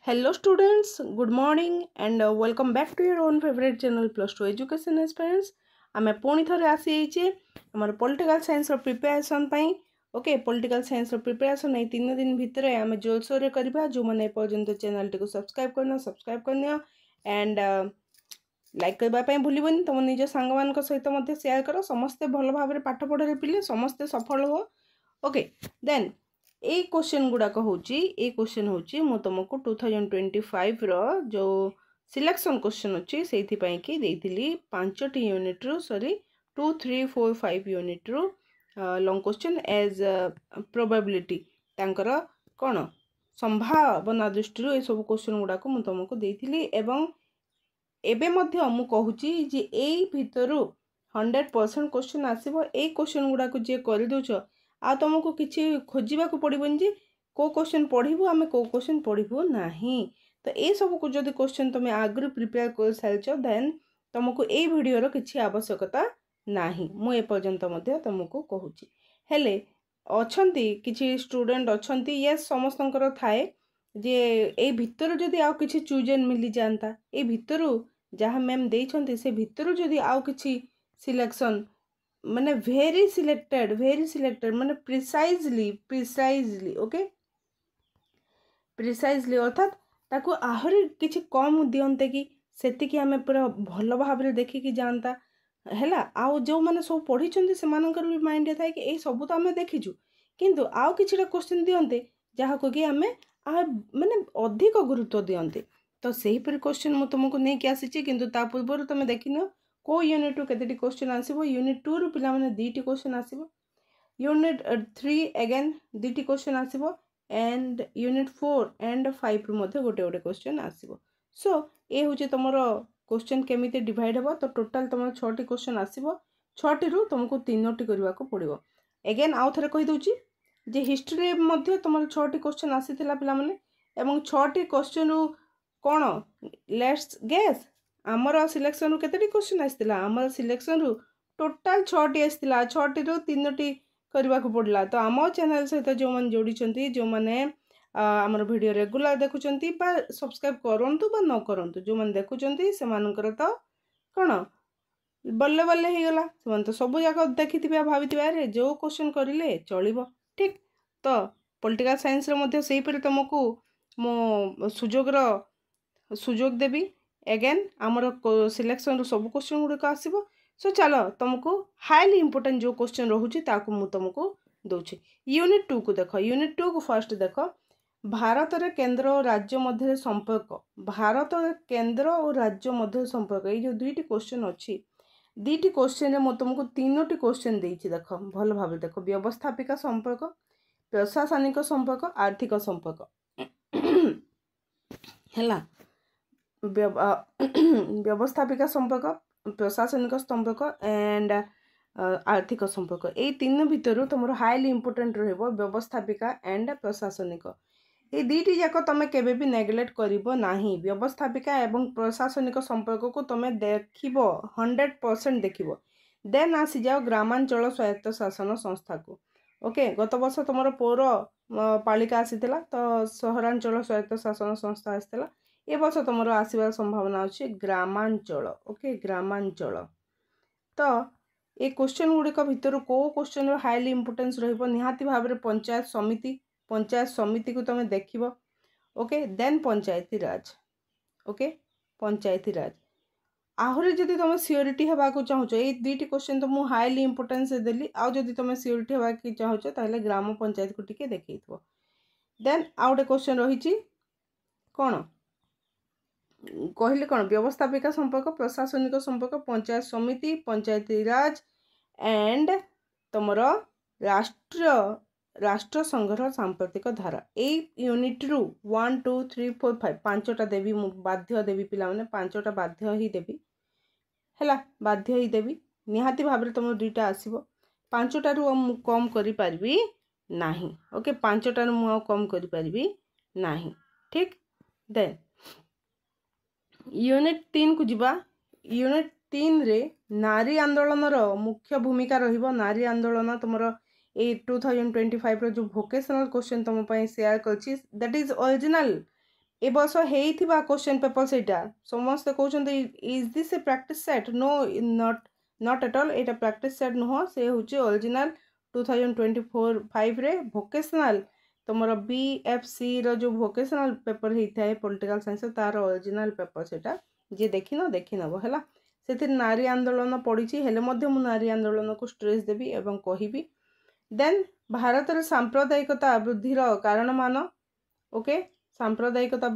Hello students, good morning and welcome back to your own favorite channel Plus 2 Education Aspirants. आम पुणी थे आसी आम political science preparation okay political science preparation ये 3 दिन भितर आम जोरसोर करवा जो मैंने पर्यंत चैनल टी सब्सक्राइब करनी एंड लाइक करने भूलनि तुम निज सांग सहित शेयर कर समस्ते भल भाव पाठ पढ़े पिले समस्ते सफल हो ओके देन ए क्वेश्चन गुड़ाक क्वेश्चन हूँ तुमको 2025 जो सिलेक्शन क्वेश्चन अच्छी से कि 5 यूनिट रु सॉरी 2, 3, 4, 5 यूनिट रु लॉन्ग क्वेश्चन एज प्रोबेबिलिटी तांकर कौन संभावना दृष्टि ये सब क्वेश्चन गुड़ाक मुझे तुमको देती एवं एबे मध्य मु कहूची जे एई भितरु 100% क्वेश्चन आसीबो ए क्वेश्चन गुड़ाक जे कर दउछ आ तुमको किसी खोजा पड़ोन जे को क्वेश्चन पढ़ू आम को क्वेश्चन पढ़ू ना तो ये सब को जब क्वेश्चन तुम आगु प्रिपेयर कर सारी देन तुमको ये वीडियोर किसी आवश्यकता ना मुझे तुमको कहूँ हेले अच्छी किसी स्टूडेंट अच्छा यस समस्त थाए जे ए भितर जदि आउ किसी चूजेन मिली जाता ए भितर जहाँ मैम देइछन्ति से भितर जदि आउ किसी सिलेक्शन माने वेरी सिलेक्टेड माने प्रिसाइजली ओके प्रिसाइजली अर्थात ताको आहरी किछि कम दियंते कि सेतिकी आमे पूरा भल भाव रे देखिकी जानता हैला आउ जो माने सब पढ़ी छन्ति से मानकर भी माइंड थाए कि ए सब तो आमे देखिछु किंतु आउ किछिटा क्वेश्चन दियंते जहा को कि आमे माने अधिक गुरुत्व दियंते तो सही पर क्वेश्चन मु तुमको नै कि आसीछि किंतु ता पूर्व तुम देखिनो को यूनिट रु केतेटी क्वेश्चन आसीबो यूनिट 2 रु पिला माने 2टी क्वेश्चन आसीबो यूनिट 3 अगेन 2टी क्वेश्चन आसीबो एंड यूनिट 4 एंड 5 रु मध्ये गोटे गोटे क्वेश्चन आसीबो सो ए होचे तमरो क्वेश्चन केमिते डिवाइड हेबो तो टोटल तमरो 6टी क्वेश्चन आसीबो 6टी रु तुमको 3टी करबा को पड़िबो अगेन आउ थरे कहि दोची जे हिस्ट्री मध्ये तमरो 6टी क्वेश्चन आसीथिला पिला माने एवं 6टी क्वेश्चन रु कोन लेट्स गेस आमर सिलेक्शन रु केतेटी क्वेश्चन आस्तिला आमर सिलेक्शन रु टोटल 6टी आस्तिला 6टी रु 3टी करबा को पड़ला तो आम चैनल सहित जो मन जोड़ी छंती जो माने आमर वीडियो रेगुलर देखुचंती बा सब्सक्राइब करंतु बा न करंतु जो मन देखुचंती से मानकर तो कोन बल्ले बल्ले हे गला से मन तो सब जाक देखिथिबा भाबिथिबा रे जो क्वेश्चन करिले चलिबो ठीक तो पॉलिटिकल साइंस रे मध्ये सेही पर तुमको मो सुजोग देबी एगेन आमर सिलेक्शन रु सब क्वेश्चन गुड़िक आसो सो चलो तुमको हाईली इंपोर्टेंट जो क्वेश्चन रोचे ताकू तुमको दूसरी यूनिट 2 को देख यूनिट 2 को फर्स्ट देख भारत रे केंद्र और राज्य मध्य संपर्क भारत केंद्र और राज्य मध्य संपर्क ये जो 2टी क्वेश्चन अच्छी 2टी क्वेश्चन में तुमको 3टी क्वेश्चन देती देख भल भाव देख व्यवस्थापिका संपर्क प्रशासनिक संपर्क आर्थिक संपर्क है व्यवस्थापिका संपर्क प्रशासनिक संपर्क एंड आर्थिक संपर्क ये 3 भितर तुम हाईली इंपोर्टेंट रहिबो व्यवस्थापिका एंड प्रशासनिक ये 2टी जाक तुम केबे भी नेग्लेक्ट करिबो नाही व्यवस्थापिका एवं प्रशासनिक संपर्क को तुम देखिबो 100% देखिबो देन आसी जाओ ग्रामांचल स्वायत्त शासन संस्था को ओके गत वर्ष तुम पौर पालिका आसीथिला तो सहरांचल स्वायत्त शासन संस्था आसीथिला ए वर्ष तुम आसबार संभावना अच्छे ग्रामांचल ओके ग्रामांचल तो ये क्वेश्चन गुड़िक भितर को क्वेश्चन हाईली इंपोर्टेंस रहिबो निहाती भाव में पंचायत समिति को तुम देखिबो ओके देन पंचायती राज ओके पंचायती राज आहरी जदि तुम सियोरिटी हेबा को चाहूछ ये 2टी क्वेश्चन तो मु हाईली इंपोर्टेंस देली आ जदि तुम सियोरिटी हेबा की चाहूछ ताले ग्राम पंचायत को टिके देखैथबो देन आउटे क्वेश्चन रहिछि कोन कहले कौन व्यवस्थापिका संपर्क प्रशासनिक संपर्क पंचायत समिति पंचायती राज एंड तुम राष्ट्र संघर सांप्रतिक धारा ए यूनिट रु 1, 2, 3, 4, 5 5टा देवी बाध्य देवी पिला माने 5टा बाध्य ही देवी हैला बाध्य ही देवी निहाती भाव में तुम 2टा आसीबो 5टा रु कम करि पारबी नाही ओके 5टा रु मु कम करि पारबी नाही ठीक देन यूनिट 3 को जीवा यूनिट 3 रे नारी आंदोलन रो मुख्य भूमिका रहिबो नारी आंदोलन तुमरो ए 2025 रो जो वोकेशनल क्वेश्चन तुम पई शेयर करछि दैट इज ओरिजिनल ए वर्ष हेइथिबा क्वेश्चन पेपर सेटा समस्त कहउछन्ते is this a practice set no not at all एटा प्रैक्टिस सेट नुह से होची ओरिजिनल 2024-5 रे वोकेशनल तुमर BFC रो जो वोकेशनल पेपर होता है पॉलिटिकल साइंस तार ओरिजिनल पेपर सेटा जे देखिन देखिनब हैला से नारी आंदोलन पड़ी हेले मध्य मु नारी आंदोलन को स्ट्रेस देवी एवं कहिबी देन भारत रे सांप्रदायिकता वृद्धिर कारण मान ओके सांप्रदायिकता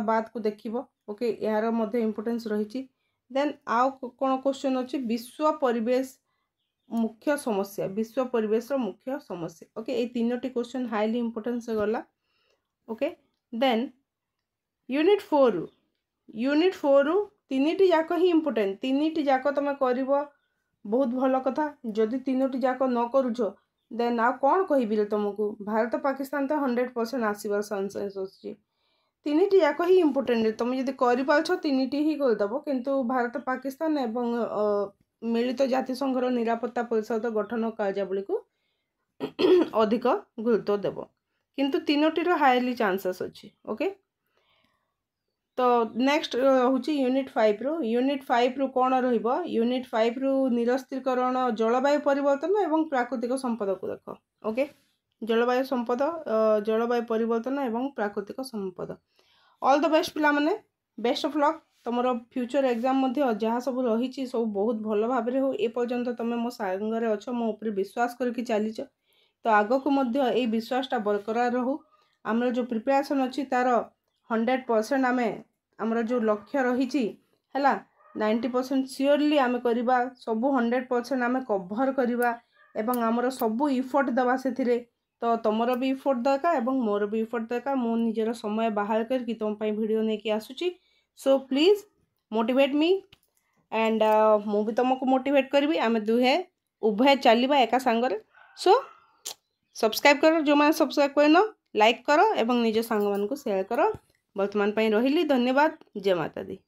बाद को देखिबो ओके यार मध्य इंपोर्टेंस रही देन आउ कोन क्वेश्चन अछि विश्व परिवेश मुख्य समस्या विश्व परिवेश मुख्य समस्या ओके ए तीनोटी क्वेश्चन हाईली इंपोर्टेंस गला ओके देन यूनिट 4 तीनिटी जाक ही इंपोर्टेंट तीनिटी जाक तुम करिवो बहुत भल कथा जदि तीनोटी जाक न करूछ देन आ कौन कहबी तुमको भारत पाकिस्तान तो 100% आसबार चांसेस अच्छी तीनिटी जाक ही इंपोर्टेंट तुम जब कर तीनिटी ही करदेव किंतु भारत पाकिस्तान एवं मिलित जातिसंघर निरापत्ता परिषद गठन कार्यावली को अधिक गुरुत्व देव किंतु तीनोटीर हाईली चांसेस अच्छी ओके तो नेक्स्ट हूँ यूनिट 5 रु कौन यूनिट 5 रु निरस्त्रीकरण जलवायु परिवर्तन एवं प्राकृतिक संपद को देख ओके जलवायु परिवर्तन एवं प्राकृतिक संपद ऑल द बेस्ट पिला माने बेस्ट ऑफ लक तुमर फ्यूचर एग्जाम मध्य जहाँ सब रही सब बहुत भल भाव हो ए पर्यंत तुम मो सांगे अच्छ मो ऊपर विश्वास करके चलीच तो आग को मध्य ए विश्वासटा बरकरार रहू आमर जो प्रिपरेशन अच्छी तार 100% आमर जो लक्ष्य रही है 90% सियोरली आम करवा सबू 100% आम कभर करवा एवं आमर सबू इफर्ट देवा से तो तुमर भी इफर्ट दरकार एवं मोर भी इफर्ट दरकार मो निजर समय बाहर करके तुम वीडियो नहीं आसूची so please motivate me and मु भी तुमको मोटिवेट करी आम दुहे उभय चलवा एका सांगरे सो सब्सक्राइब कर जो मैंने सब्सक्राइब करन लाइक कर एवं निज सांग मान को शेयर कर वर्तमान रही धन्यवाद जय माता दी।